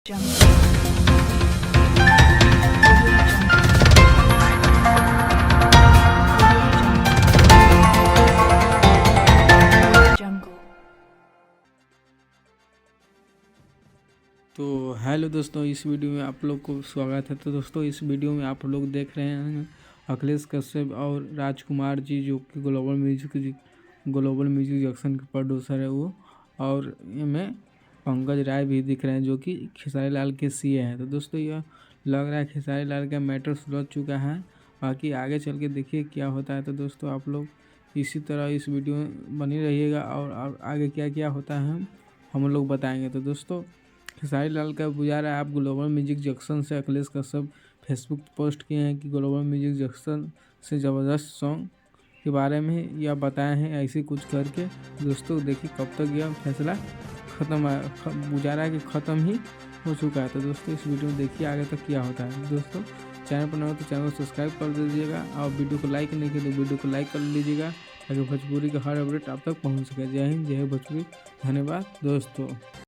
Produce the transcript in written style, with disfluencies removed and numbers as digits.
तो हेलो दोस्तों, इस वीडियो में आप लोग को स्वागत है। तो दोस्तों, इस वीडियो में आप लोग देख रहे हैं अखिलेश कश्यप और राजकुमार जी, जो कि ग्लोबल म्यूजिक जंक्शन के प्रोड्यूसर है वो, और में पंकज राय भी दिख रहे हैं जो कि खेसारी लाल के सीए हैं। तो दोस्तों, यह लग रहा है खेसारी लाल का मैटर सुलझ चुका है। बाकी आगे चल के देखिए क्या होता है। तो दोस्तों, आप लोग इसी तरह इस वीडियो में बनी रहिएगा और आगे क्या क्या होता है हम लोग बताएंगे। तो दोस्तों, खेसारी लाल का गुजारा आप ग्लोबल म्यूजिक जंक्शन से अखिलेश कश्यप फेसबुक पोस्ट किए हैं कि ग्लोबल म्यूजिक जंक्शन से ज़बरदस्त सॉन्ग के बारे में यह बताए हैं, ऐसे कुछ करके। दोस्तों देखिए कब तक यह फैसला गुजारा कि ख़त्म ही हो चुका है। तो दोस्तों, इस वीडियो में देखिए आगे तक क्या होता है। दोस्तों, चैनल पर नए हो तो चैनल को सब्सक्राइब कर दीजिएगा और वीडियो को लाइक नहीं किया तो वीडियो को लाइक कर लीजिएगा ताकि भोजपुरी का हर अपडेट आप तक पहुँच सके। जय हिंद, जय भोजपुरी। धन्यवाद दोस्तों।